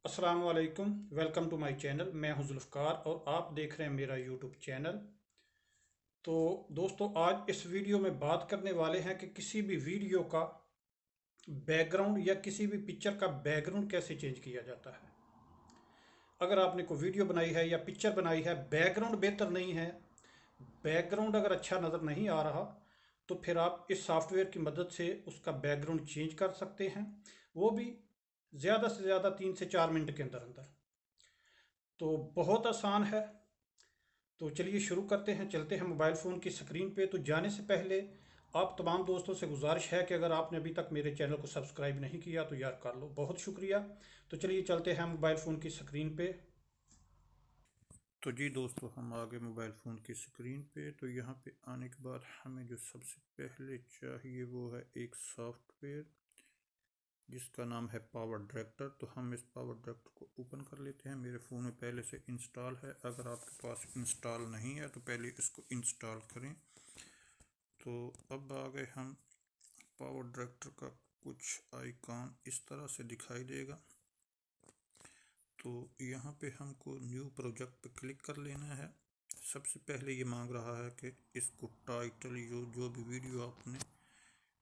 अस्सलाम वालेकुम। Welcome to my channel. मैं हूं जुल्फ़कार और आप देख रहे हैं मेरा यूट्यूब चैनल। तो दोस्तों, आज इस वीडियो में बात करने वाले हैं कि किसी भी वीडियो का बैकग्राउंड या किसी भी पिक्चर का बैकग्राउंड कैसे चेंज किया जाता है। अगर आपने कोई वीडियो बनाई है या पिक्चर बनाई है, बैकग्राउंड बेहतर नहीं है, बैकग्राउंड अगर अच्छा नज़र नहीं आ रहा, तो फिर आप इस सॉफ्टवेयर की मदद से उसका बैकग्राउंड चेंज कर सकते हैं, वो भी ज़्यादा से ज़्यादा 3 से 4 मिनट के अंदर अंदर। तो बहुत आसान है। तो चलिए शुरू करते हैं, चलते हैं मोबाइल फ़ोन की स्क्रीन पे। तो जाने से पहले आप तमाम दोस्तों से गुजारिश है कि अगर आपने अभी तक मेरे चैनल को सब्सक्राइब नहीं किया तो यार कर लो, बहुत शुक्रिया। तो चलिए चलते हैं मोबाइल फ़ोन की स्क्रीन पे। तो जी दोस्तों, हम आ गए मोबाइल फ़ोन की स्क्रीन पे। तो यहाँ पे आने के बाद हमें जो सबसे पहले चाहिए वो है एक सॉफ्टवेयर जिसका नाम है पावर डायरेक्टर। तो हम इस पावर डायरेक्टर को ओपन कर लेते हैं। मेरे फ़ोन में पहले से इंस्टॉल है। अगर आपके पास इंस्टॉल नहीं है तो पहले इसको इंस्टॉल करें। तो अब आ गए हम पावर डायरेक्टर का कुछ आइकॉन इस तरह से दिखाई देगा। तो यहाँ पे हमको न्यू प्रोजेक्ट पे क्लिक कर लेना है। सबसे पहले ये मांग रहा है कि इसको टाइटल, जो भी वीडियो आपने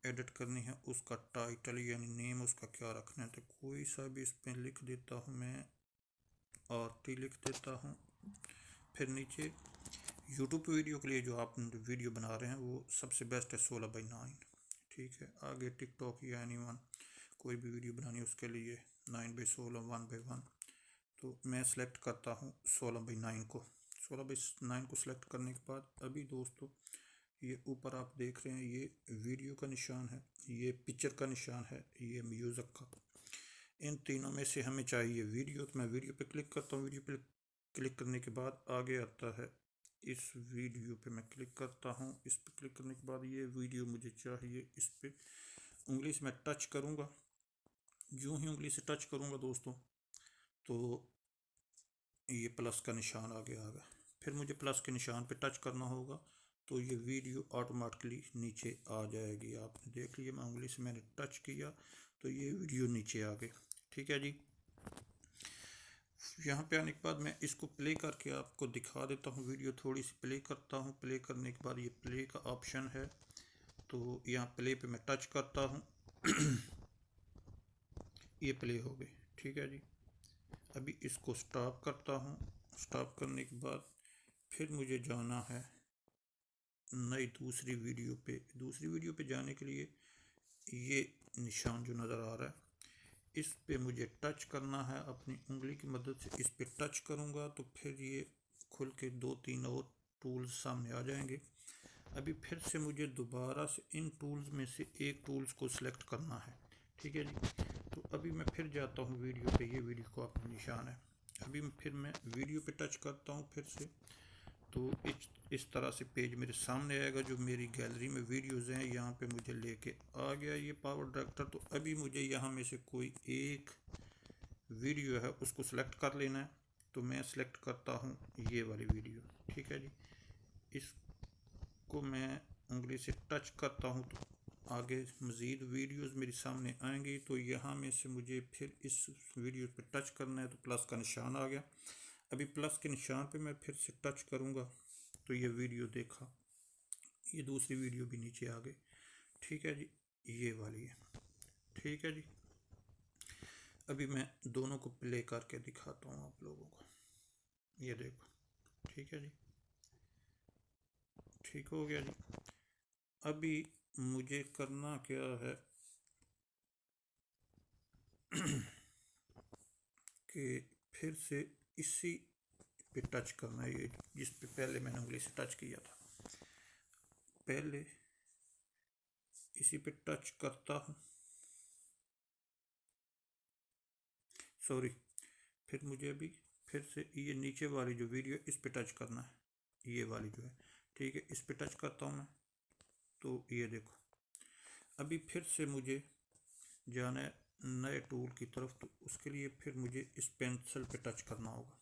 एडिट करनी है उसका टाइटल यानी नेम उसका क्या रखना है। तो कोई सा भी इस पर लिख देता हूँ, मैं आरटी लिख देता हूँ। फिर नीचे यूट्यूब वीडियो के लिए जो आप वीडियो बना रहे हैं वो सबसे बेस्ट है 16:9। ठीक है। आगे टिकटॉक या एनी वन कोई भी वीडियो बनानी है उसके लिए 9:16 1:1। तो मैं सेलेक्ट करता हूँ 16:9 को। 16:9 को सिलेक्ट करने के बाद अभी दोस्तों ये ऊपर आप देख रहे हैं, ये वीडियो का निशान है, ये पिक्चर का निशान है, ये म्यूज़िक का। इन तीनों में से हमें चाहिए वीडियो। तो मैं वीडियो पे क्लिक करता हूँ। वीडियो पे क्लिक करने के बाद आगे आता है, इस वीडियो पे मैं क्लिक करता हूँ। इस पे क्लिक करने के बाद ये वीडियो मुझे चाहिए। इस पे उंगली से मैं टच करूँगा। यूँ ही उंगली से टच करूँगा दोस्तों तो ये प्लस का निशान आगे आ गया। फिर मुझे प्लस के निशान पे टच करना होगा तो ये वीडियो ऑटोमेटिकली नीचे आ जाएगी। आपने देख लिया, मैं उंगली से मैंने टच किया तो ये वीडियो नीचे आ गई। ठीक है जी। यहाँ पे आने के बाद मैं इसको प्ले करके आपको दिखा देता हूँ। वीडियो थोड़ी सी प्ले करता हूँ। प्ले करने के बाद ये प्ले का ऑप्शन है, तो यहाँ प्ले पे मैं टच करता हूँ। ये प्ले हो गई। ठीक है जी। अभी इसको स्टॉप करता हूँ। स्टॉप करने के बाद फिर मुझे जाना है नई दूसरी वीडियो पे। दूसरी वीडियो पे जाने के लिए ये निशान जो नज़र आ रहा है इस पे मुझे टच करना है। अपनी उंगली की मदद से इस पे टच करूँगा तो फिर ये खुल के 2-3 और टूल्स सामने आ जाएंगे। अभी फिर से मुझे दोबारा से इन टूल्स में से एक टूल्स को सिलेक्ट करना है। ठीक है जी। तो अभी मैं फिर जाता हूँ वीडियो पे। ये वीडियो का अपना निशान है। अभी फिर मैं वीडियो पे टच करता हूँ फिर से, तो इस तरह से पेज मेरे सामने आएगा जो मेरी गैलरी में वीडियोज़ हैं। यहाँ पे मुझे लेके आ गया ये पावर डायरेक्टर। तो अभी मुझे यहाँ में से कोई एक वीडियो है उसको सिलेक्ट कर लेना है। तो मैं सिलेक्ट करता हूँ ये वाली वीडियो। ठीक है जी। इसको मैं उंगली से टच करता हूँ तो आगे मज़ीद वीडियोस मेरे सामने आएंगी। तो यहाँ में से मुझे फिर इस वीडियो पे टच करना है तो प्लस का निशान आ गया। अभी प्लस के निशान पे मैं फिर से टच करूँगा तो ये वीडियो देखा, ये दूसरी वीडियो भी नीचे आ गई। ठीक है जी। ये वाली है। ठीक है जी। अभी मैं दोनों को प्ले करके दिखाता हूँ आप लोगों को। ये देखो। ठीक है जी। ठीक हो गया जी। अभी मुझे करना क्या है कि फिर से इसी पे टच करना है, ये जिस पे पहले मैंने उंगली से टच किया था। पहले इसी पे टच करता हूँ, सॉरी। फिर मुझे अभी फिर से ये नीचे वाली जो वीडियो इस पे टच करना है, ये वाली जो है। ठीक है। इस पे टच करता हूँ मैं तो ये देखो। अभी फिर से मुझे जाना है नए टूल की तरफ, तो उसके लिए फिर मुझे इस पेंसिल पे टच करना होगा।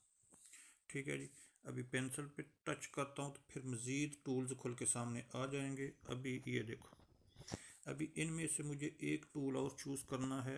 ठीक है जी। अभी पेंसिल पे टच करता हूँ तो फिर मज़ीद टूल्स खुल के सामने आ जाएंगे। अभी ये देखो। अभी इनमें से मुझे एक टूल और चूज़ करना है